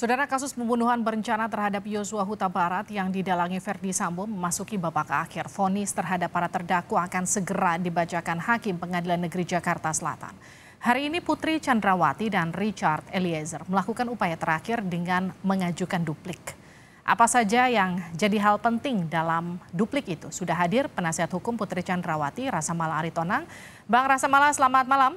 Saudara, kasus pembunuhan berencana terhadap Yosua Huta Barat yang didalangi Verdi Sambo memasuki babak akhir. Vonis terhadap para terdakwa akan segera dibacakan Hakim Pengadilan Negeri Jakarta Selatan. Hari ini Putri Chandrawati dan Richard Eliezer melakukan upaya terakhir dengan mengajukan duplik. Apa saja yang jadi hal penting dalam duplik itu? Sudah hadir penasihat hukum Putri Chandrawati, Rasamala Aritonang. Bang Rasamala, selamat malam.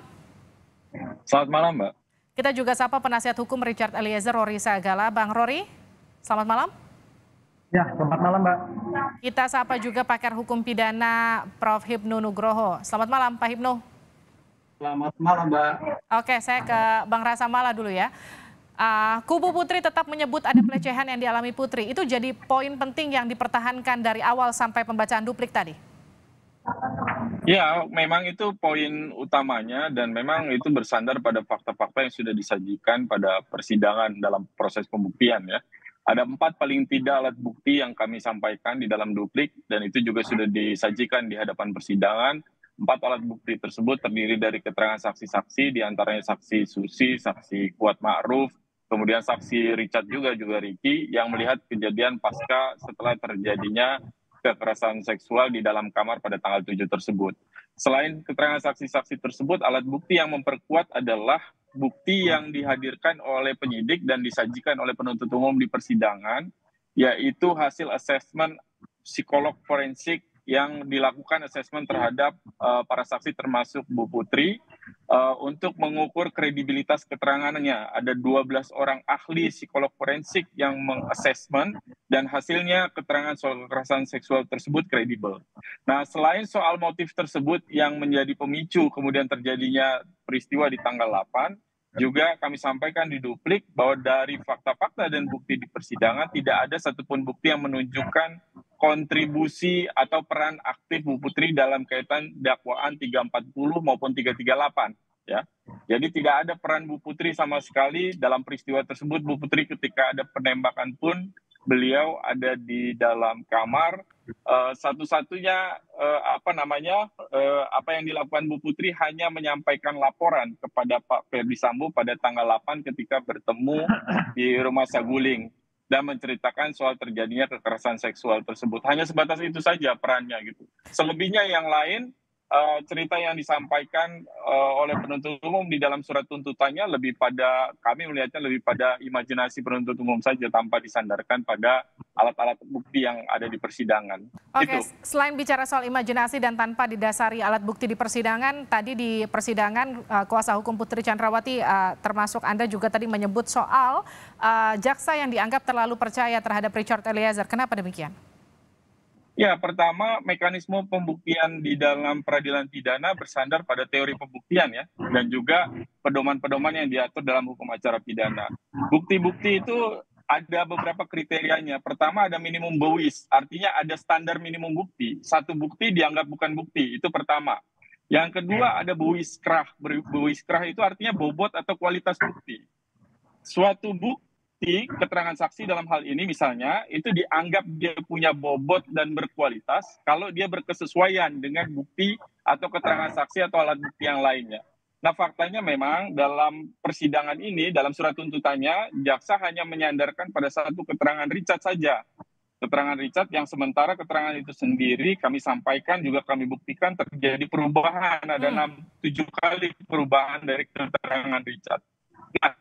Selamat malam, Mbak. Kita juga sapa penasihat hukum Richard Eliezer, Rory Sagala. Bang Rory, selamat malam. Ya, selamat malam, Mbak. Kita sapa juga pakar hukum pidana Prof. Hipnu Nugroho. Selamat malam, Pak Hipnu. Selamat malam, Mbak. Oke, saya ke Bang Rasamala dulu ya. Kubu Putri tetap menyebut ada pelecehan yang dialami Putri. Itu jadi poin penting yang dipertahankan dari awal sampai pembacaan duplik tadi. Ya, memang itu poin utamanya dan memang itu bersandar pada fakta-fakta yang sudah disajikan pada persidangan dalam proses pembuktian ya. Ada 4 paling tidak alat bukti yang kami sampaikan di dalam duplik dan itu juga sudah disajikan di hadapan persidangan. 4 alat bukti tersebut terdiri dari keterangan saksi-saksi, diantaranya saksi Susi, saksi Kuat Ma'ruf, kemudian saksi Richard juga Ricky yang melihat kejadian pasca setelah terjadinya kekerasan seksual di dalam kamar pada tanggal 7 tersebut. Selain keterangan saksi-saksi tersebut, alat bukti yang memperkuat adalah bukti yang dihadirkan oleh penyidik dan disajikan oleh penuntut umum di persidangan, yaitu hasil asesmen psikolog forensik yang dilakukan asesmen terhadap para saksi termasuk Bu Putri untuk mengukur kredibilitas keterangannya. Ada 12 orang ahli psikolog forensik yang mengasesmen dan hasilnya keterangan soal kekerasan seksual tersebut kredibel. Nah, selain soal motif tersebut yang menjadi pemicu kemudian terjadinya peristiwa di tanggal 8, juga kami sampaikan di duplik bahwa dari fakta-fakta dan bukti di persidangan tidak ada satupun bukti yang menunjukkan kontribusi atau peran aktif Bu Putri dalam kaitan dakwaan 340 maupun 338 ya. Jadi tidak ada peran Bu Putri sama sekali dalam peristiwa tersebut. Bu Putri ketika ada penembakan pun beliau ada di dalam kamar. Satu-satunya apa yang dilakukan Bu Putri hanya menyampaikan laporan kepada Pak Verdi Sambo pada tanggal 8 ketika bertemu di Rumah Saguling dan menceritakan soal terjadinya kekerasan seksual tersebut. Hanya sebatas itu saja perannya gitu. Selebihnya yang lain cerita yang disampaikan oleh penuntut umum di dalam surat tuntutannya kami melihatnya lebih pada imajinasi penuntut umum saja tanpa disandarkan pada alat-alat bukti yang ada di persidangan. Oke, Itu. selain bicara soal imajinasi dan tanpa didasari alat bukti di persidangan, tadi di persidangan kuasa hukum Putri Chandrawati termasuk Anda juga tadi menyebut soal jaksa yang dianggap terlalu percaya terhadap Richard Eliezer. Kenapa demikian? Ya, pertama mekanisme pembuktian di dalam peradilan pidana bersandar pada teori pembuktian ya, dan juga pedoman-pedoman yang diatur dalam hukum acara pidana. Bukti-bukti itu ada beberapa kriterianya. Pertama ada minimum bowis, artinya ada standar minimum bukti. Satu bukti dianggap bukan bukti, itu pertama. Yang kedua ada bowis-krah. Bowis-krah itu artinya bobot atau kualitas bukti. Suatu bukti keterangan saksi dalam hal ini misalnya itu dianggap dia punya bobot dan berkualitas kalau dia berkesesuaian dengan bukti atau keterangan saksi atau alat bukti yang lainnya. Nah, faktanya memang dalam persidangan ini, dalam surat tuntutannya, jaksa hanya menyandarkan pada satu keterangan Richard saja. Keterangan Richard yang sementara keterangan itu sendiri kami sampaikan, juga kami buktikan terjadi perubahan. Ada 6-7 kali perubahan dari keterangan Richard. Nah,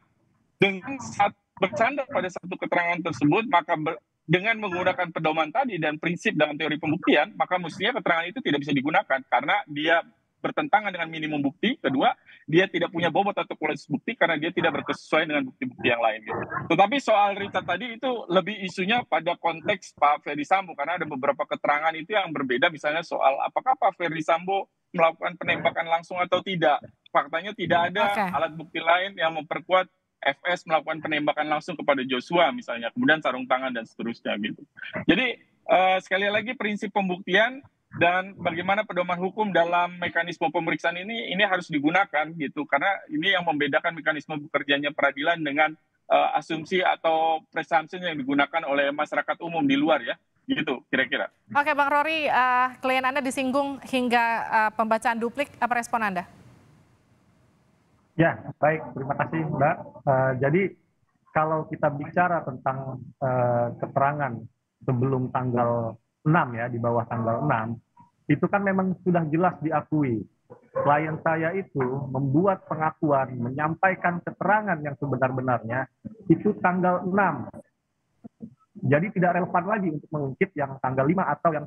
dengan bersandar pada satu keterangan tersebut, maka dengan menggunakan pedoman tadi dan prinsip dalam teori pembuktian, maka mestinya keterangan itu tidak bisa digunakan karena dia bertentangan dengan minimum bukti. Kedua, dia tidak punya bobot atau kualitas bukti karena dia tidak berkesesuaian dengan bukti-bukti yang lain. Gitu. Tetapi soal Richard tadi itu lebih isunya pada konteks Pak Verdi Sambo karena ada beberapa keterangan itu yang berbeda, misalnya soal apakah Pak Verdi Sambo melakukan penembakan langsung atau tidak. Faktanya tidak ada alat bukti lain yang memperkuat FS melakukan penembakan langsung kepada Joshua misalnya, kemudian sarung tangan dan seterusnya gitu. Jadi sekali lagi prinsip pembuktian dan bagaimana pedoman hukum dalam mekanisme pemeriksaan ini harus digunakan gitu, karena ini yang membedakan mekanisme bekerjanya peradilan dengan asumsi atau presumption yang digunakan oleh masyarakat umum di luar ya. Gitu kira-kira. Oke Bang Rory, klien Anda disinggung hingga pembacaan duplik, apa respon Anda? Ya, baik. Terima kasih, Mbak. Jadi kalau kita bicara tentang keterangan sebelum tanggal 6 ya, di bawah tanggal 6, itu kan memang sudah jelas diakui. Klien saya itu membuat pengakuan, menyampaikan keterangan yang sebenar-benarnya itu tanggal 6. Jadi tidak relevan lagi untuk mengungkit yang tanggal 5 atau yang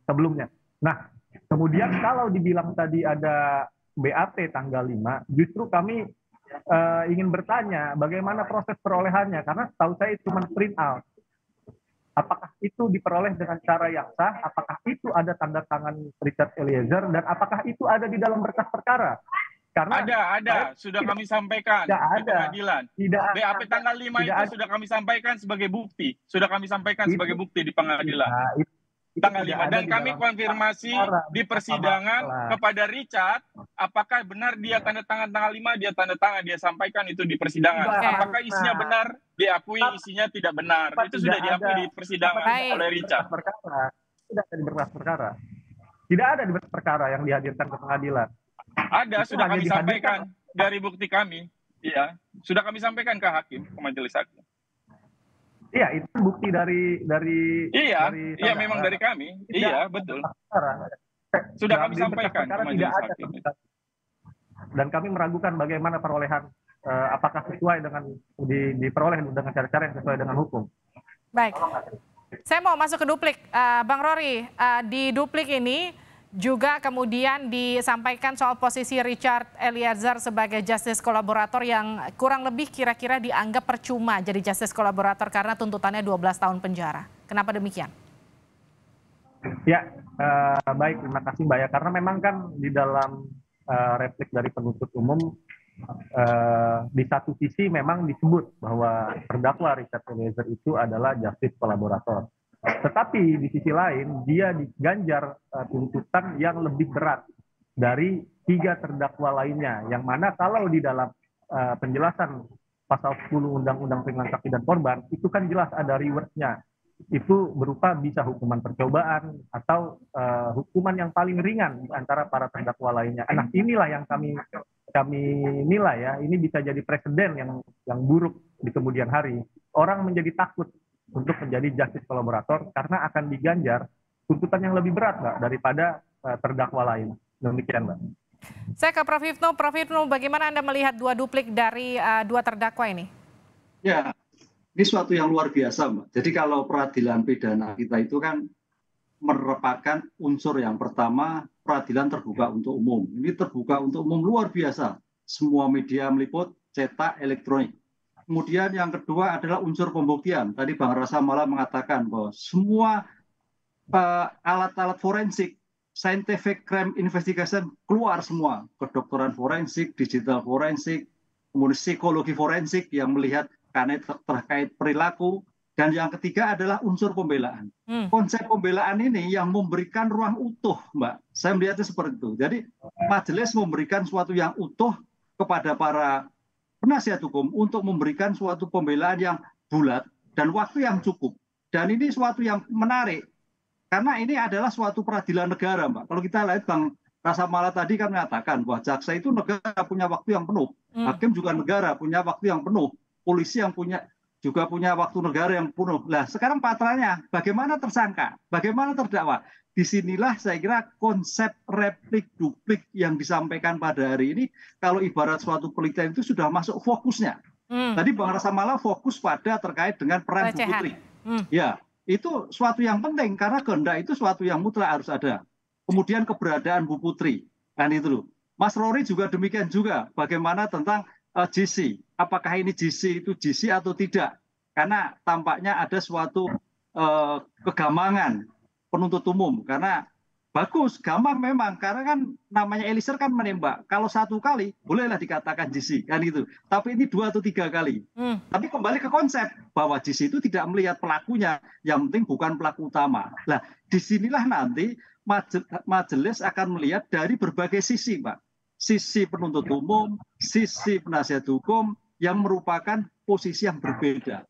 sebelumnya. Nah, kemudian kalau dibilang tadi ada BAP tanggal 5, justru kami ingin bertanya bagaimana proses perolehannya, karena setahu saya cuma print out. Apakah itu diperoleh dengan cara yang sah? Apakah itu ada tanda tangan Richard Eliezer? Dan apakah itu ada di dalam berkas perkara? Karena ada. Sudah kami sampaikan di pengadilan. BAP tanggal 5 itu sudah kami sampaikan sebagai bukti. Sebagai bukti di pengadilan. Tanggal 5. Dan kami konfirmasi di persidangan kepada Richard, apakah benar dia tanda tangan tanggal 5, dia tanda tangan, dia sampaikan itu di persidangan. Apakah isinya benar, diakui isinya tidak benar. Itu sudah diakui di persidangan oleh Richard. Tidak ada di berkas perkara. Tidak ada di berkas perkara yang dihadirkan ke pengadilan. Ada, sudah kami sampaikan dari bukti kami. Iya, sudah kami sampaikan ke hakim, ke majelis hakim. Iya, itu bukti dari Iya, memang dari kami. Iya, betul. Sudah kami sampaikan ke majelis hakim. Dan kami meragukan bagaimana perolehan, apakah sesuai dengan diperoleh dengan cara-cara yang sesuai dengan hukum. Baik, saya mau masuk ke duplik, Bang Rory. Di duplik ini juga kemudian disampaikan soal posisi Richard Eliezer sebagai justice kolaborator yang kurang lebih kira-kira dianggap percuma jadi justice kolaborator karena tuntutannya 12 tahun penjara. Kenapa demikian? Ya, baik, terima kasih Mbak ya. Karena memang kan di dalam replik dari penuntut umum di satu sisi memang disebut bahwa terdakwa Richard Eliezer itu adalah justice kolaborator. Tetapi di sisi lain dia diganjar tuntutan yang lebih berat dari 3 terdakwa lainnya, yang mana kalau di dalam penjelasan pasal 10 Undang-Undang Perlindungan Saksi dan Korban itu kan jelas ada rewardnya, itu berupa bisa hukuman percobaan atau hukuman yang paling ringan antara para terdakwa lainnya. Nah, inilah yang kami nilai ya, ini bisa jadi presiden yang buruk di kemudian hari. Orang menjadi takut untuk menjadi justice kolaborator karena akan diganjar tuntutan yang lebih berat, Mbak, daripada terdakwa lain. Demikian, Mbak. Saya ke Prof. Hipnu. Prof. Hipnu, bagaimana Anda melihat 2 duplik dari 2 terdakwa ini? Ya, ini suatu yang luar biasa, Mbak. Jadi kalau peradilan pidana kita itu kan merupakan unsur yang pertama, peradilan terbuka untuk umum. Ini terbuka untuk umum luar biasa. Semua media meliput, cetak, elektronik. Kemudian yang kedua adalah unsur pembuktian. Tadi Bang Rasa Mala mengatakan bahwa semua alat-alat forensik, scientific crime investigation keluar semua. Kedokteran forensik, digital forensik, kemudian psikologi forensik yang melihat terkait perilaku. Dan yang ketiga adalah unsur pembelaan. Konsep pembelaan ini yang memberikan ruang utuh, Mbak. Saya melihatnya seperti itu. Jadi majelis memberikan suatu yang utuh kepada para penasihat hukum untuk memberikan suatu pembelaan yang bulat dan waktu yang cukup. Dan ini suatu yang menarik, karena ini adalah suatu peradilan negara, Mbak. Kalau kita lihat Bang Rasa Mala tadi kan mengatakan bahwa jaksa itu negara punya waktu yang penuh, hakim juga negara punya waktu yang penuh, polisi yang juga punya waktu negara yang penuh. Nah, sekarang patranya, bagaimana tersangka, bagaimana terdakwa? Disinilah saya kira konsep replik duplik yang disampaikan pada hari ini, kalau ibarat suatu penelitian itu sudah masuk fokusnya. Tadi Bang Rasa Mala fokus pada terkait dengan peran Bu Putri. Ya, itu suatu yang penting karena kehendak itu suatu yang mutlak harus ada. Kemudian keberadaan Bu Putri, kan itu loh. Mas Rory juga demikian juga. Bagaimana tentang GC? Apakah ini GC itu GC atau tidak? Karena tampaknya ada suatu kegamangan penuntut umum, karena bagus, gampang memang, karena kan namanya Eliezer kan menembak, kalau 1 kali bolehlah dikatakan GC, kan itu, tapi ini 2 atau 3 kali. Tapi kembali ke konsep bahwa GC itu tidak melihat pelakunya, yang penting bukan pelaku utama. Nah, disinilah nanti majelis akan melihat dari berbagai sisi, Pak. Sisi penuntut umum, sisi penasihat hukum, yang merupakan posisi yang berbeda,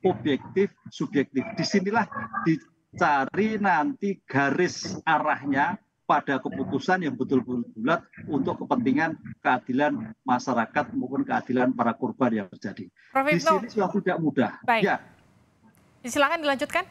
objektif, subjektif. Disinilah dicari nanti garis arahnya pada keputusan yang betul-betul bulat untuk kepentingan keadilan masyarakat maupun keadilan para korban yang terjadi. Prof. Di Ibnu, sini sudah tidak mudah. baik. Ya, Silakan dilanjutkan.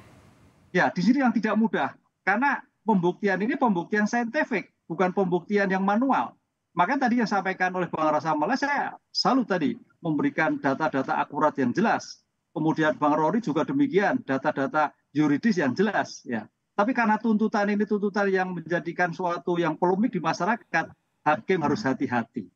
ya di sini yang tidak mudah karena pembuktian ini pembuktian saintifik, bukan pembuktian yang manual. Makanya tadi yang disampaikan oleh Bang Rasa Mala, saya salut tadi memberikan data-data akurat yang jelas. Kemudian Bang Rory juga demikian, data-data yuridis yang jelas. Ya. Tapi karena tuntutan ini tuntutan yang menjadikan suatu yang polemik di masyarakat, hakim harus hati-hati.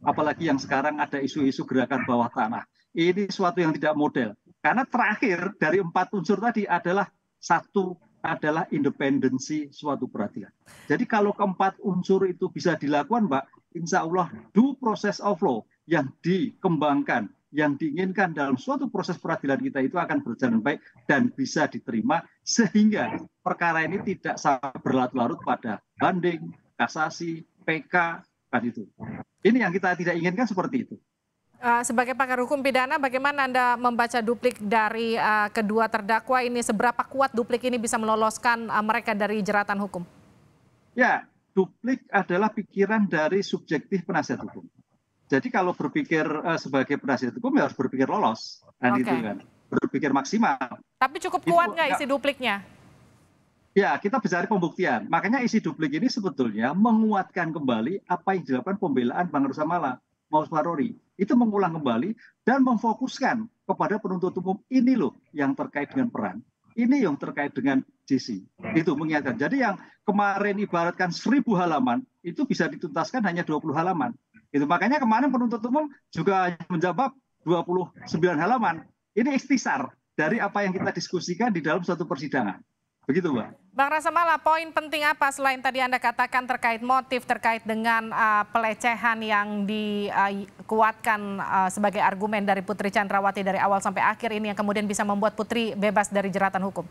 Apalagi yang sekarang ada isu-isu gerakan bawah tanah. Ini suatu yang tidak model. Karena terakhir dari 4 unsur tadi adalah satu adalah independensi suatu peradilan. Jadi kalau keempat unsur itu bisa dilakukan, Mbak, insya Allah due process of law yang dikembangkan, yang diinginkan dalam suatu proses peradilan kita itu akan berjalan baik dan bisa diterima sehingga perkara ini tidak sampai berlarut-larut pada banding, kasasi, PK, kan itu. Ini yang kita tidak inginkan seperti itu. Sebagai pakar hukum pidana, bagaimana Anda membaca duplik dari kedua terdakwa ini? Seberapa kuat duplik ini bisa meloloskan mereka dari jeratan hukum? Ya, duplik adalah pikiran dari subjektif penasihat hukum. Jadi kalau berpikir sebagai penasihat hukum ya harus berpikir lolos, kan itu kan, berpikir maksimal. Tapi cukup kuat nggak isi dupliknya? Ya, kita bicara pembuktian. Makanya isi duplik ini sebetulnya menguatkan kembali apa yang dilakukan pembelaan Bang Rasa Mala, Mas Rory. Itu mengulang kembali dan memfokuskan kepada penuntut umum ini loh yang terkait dengan peran. Ini yang terkait dengan JC. Itu mengingatkan. Jadi yang kemarin ibaratkan 1000 halaman itu bisa dituntaskan hanya 20 halaman. Itu makanya kemarin penuntut umum juga menjawab 29 halaman. Ini ikhtisar dari apa yang kita diskusikan di dalam suatu persidangan. Begitu, Mbak. Bang Rasa Mala, poin penting apa selain tadi Anda katakan terkait motif, terkait dengan pelecehan yang dikuatkan sebagai argumen dari Putri Chandrawati dari awal sampai akhir ini yang kemudian bisa membuat Putri bebas dari jeratan hukum?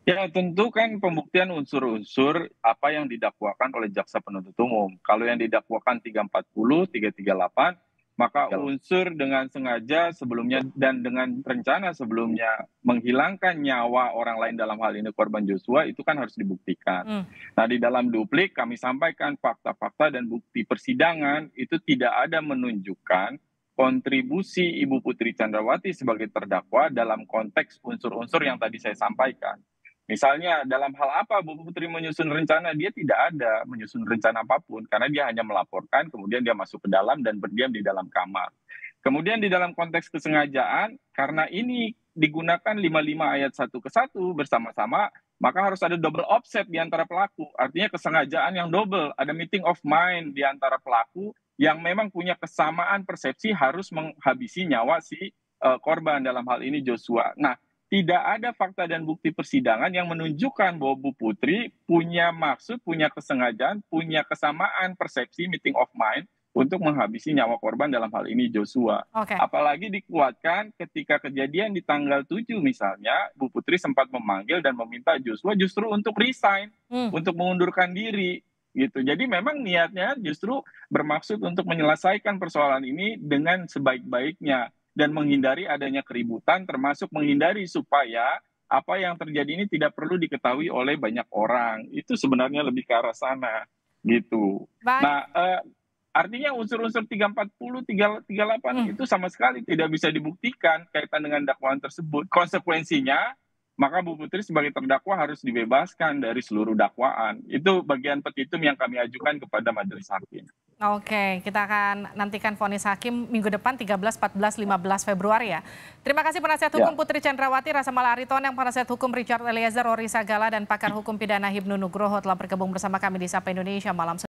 Ya tentu kan pembuktian unsur-unsur apa yang didakwakan oleh jaksa penuntut umum. Kalau yang didakwakan 340, 338, maka unsur dengan sengaja sebelumnya dan dengan rencana sebelumnya menghilangkan nyawa orang lain dalam hal ini korban Joshua itu kan harus dibuktikan. Nah di dalam duplik kami sampaikan fakta-fakta dan bukti persidangan itu tidak ada menunjukkan kontribusi Ibu Putri Chandrawati sebagai terdakwa dalam konteks unsur-unsur yang tadi saya sampaikan. Misalnya dalam hal apa Bu Putri menyusun rencana, dia tidak ada menyusun rencana apapun karena dia hanya melaporkan, kemudian dia masuk ke dalam dan berdiam di dalam kamar. Kemudian di dalam konteks kesengajaan, karena ini digunakan 55 ayat 1 ke 1 bersama-sama, maka harus ada double offset di antara pelaku. Artinya kesengajaan yang double, ada meeting of mind di antara pelaku yang memang punya kesamaan persepsi harus menghabisi nyawa si korban dalam hal ini Joshua. Nah, tidak ada fakta dan bukti persidangan yang menunjukkan bahwa Bu Putri punya maksud, punya kesengajaan, punya kesamaan persepsi meeting of mind untuk menghabisi nyawa korban dalam hal ini Joshua. Apalagi dikuatkan ketika kejadian di tanggal 7 misalnya, Bu Putri sempat memanggil dan meminta Joshua justru untuk resign, untuk mengundurkan diri. Gitu. Jadi memang niatnya justru bermaksud untuk menyelesaikan persoalan ini dengan sebaik-baiknya. Dan menghindari adanya keributan, termasuk menghindari supaya apa yang terjadi ini tidak perlu diketahui oleh banyak orang. Itu sebenarnya lebih ke arah sana, gitu. Baik. Nah, artinya unsur-unsur 340, 338 itu sama sekali tidak bisa dibuktikan kaitan dengan dakwaan tersebut. Konsekuensinya, maka Bu Putri sebagai terdakwa harus dibebaskan dari seluruh dakwaan. Itu bagian petitum yang kami ajukan kepada majelis hakim. Oke, kita akan nantikan vonis hakim minggu depan 13, 14, 15 Februari ya. Terima kasih penasihat hukum Putri Chandrawati, Rasa Mala Aritonang, penasihat hukum Richard Eliezer, Rory Sagala, dan pakar hukum pidana Hibnu Nugroho telah bergabung bersama kami di Sapa Indonesia malam.